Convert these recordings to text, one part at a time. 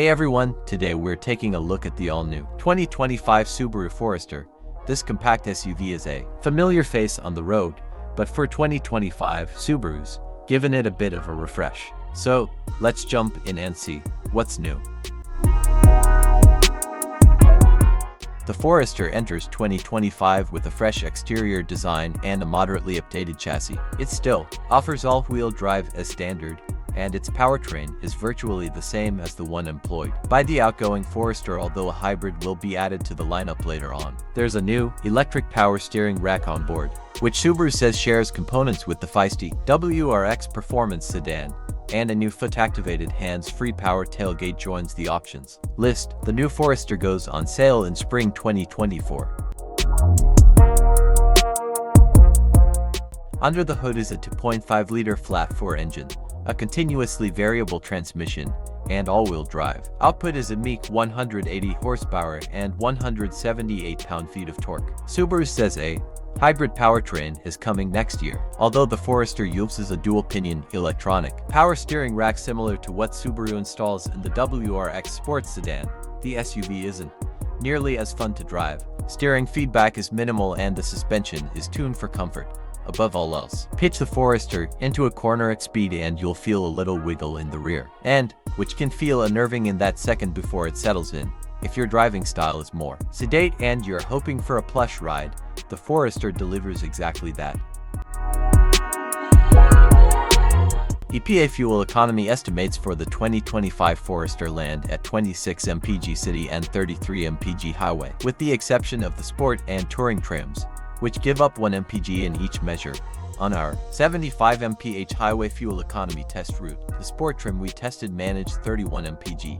Hey everyone, today we're taking a look at the all-new 2025 Subaru Forester. This compact SUV is a familiar face on the road, but for 2025 Subarus, given it a bit of a refresh. So, let's jump in and see what's new. The Forester enters 2025 with a fresh exterior design and a moderately updated chassis. It still offers all-wheel drive as standard, and its powertrain is virtually the same as the one employed by the outgoing Forester, although a hybrid will be added to the lineup later on. There's a new electric power steering rack on board, which Subaru says shares components with the feisty WRX performance sedan, and a new foot-activated hands-free power tailgate joins the options list. The new Forester goes on sale in spring 2024. Under the hood is a 2.5-liter flat-4 engine, a continuously variable transmission, and all-wheel drive. Output is a meek 180 horsepower and 178 pound-feet of torque. Subaru says a hybrid powertrain is coming next year, although the Forester uses a dual-pinion electronic power steering rack similar to what Subaru installs in the WRX sports sedan. The SUV isn't nearly as fun to drive. Steering feedback is minimal and the suspension is tuned for comfort. Above all else, pitch the Forester into a corner at speed and you'll feel a little wiggle in the rear end, which can feel unnerving in that second before it settles in. If your driving style is more sedate and you're hoping for a plush ride, the Forester delivers exactly that. EPA fuel economy estimates for the 2025 Forester land at 26 mpg city and 33 mpg highway, with the exception of the sport and touring trims, which give up 1 mpg in each measure. On our 75 mph highway fuel economy test route, the sport trim we tested managed 31 mpg.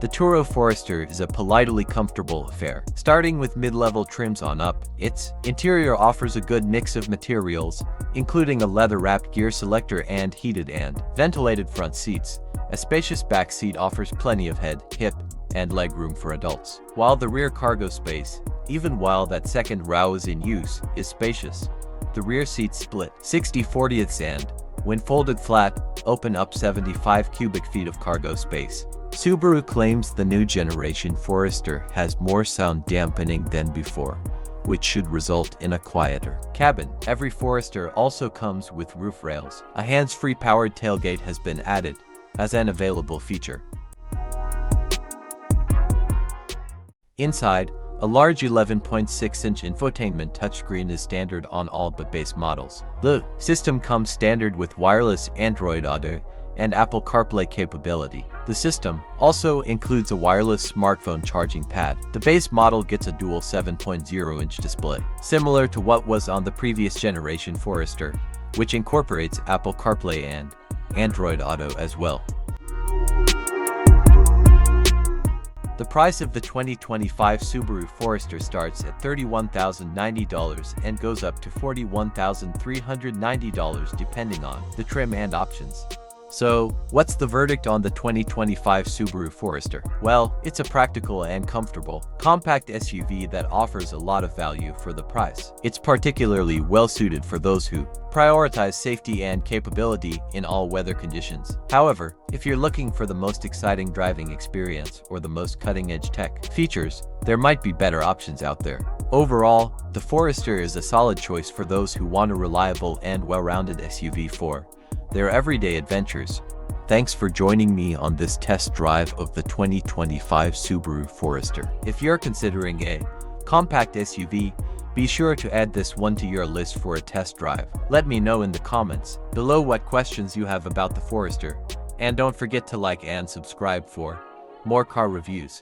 The Turo Forester is a politely comfortable affair. Starting with mid-level trims on up, its interior offers a good mix of materials, including a leather-wrapped gear selector and heated and ventilated front seats. A spacious back seat offers plenty of head, hip, and leg room for adults, while the rear cargo space, even while that second row is in use, is spacious. The rear seats split 60/40 and, when folded flat, open up 75 cubic feet of cargo space. Subaru claims the new generation Forester has more sound dampening than before, which should result in a quieter cabin. Every Forester also comes with roof rails. A hands-free powered tailgate has been added as an available feature. Inside, a large 11.6-inch infotainment touchscreen is standard on all but base models. The system comes standard with wireless Android Auto and Apple CarPlay capability. The system also includes a wireless smartphone charging pad. The base model gets a dual 7.0-inch display, similar to what was on the previous generation Forester, which incorporates Apple CarPlay and Android Auto as well. The price of the 2025 Subaru Forester starts at $31,090 and goes up to $41,390 depending on the trim and options. So, what's the verdict on the 2025 Subaru Forester? Well, it's a practical and comfortable, compact SUV that offers a lot of value for the price. It's particularly well-suited for those who prioritize safety and capability in all weather conditions. However, if you're looking for the most exciting driving experience or the most cutting-edge tech features, there might be better options out there. Overall, the Forester is a solid choice for those who want a reliable and well-rounded SUV for their everyday adventures. Thanks for joining me on this test drive of the 2025 Subaru Forester. If you're considering a compact SUV, be sure to add this one to your list for a test drive. Let me know in the comments below what questions you have about the Forester, and don't forget to like and subscribe for more car reviews.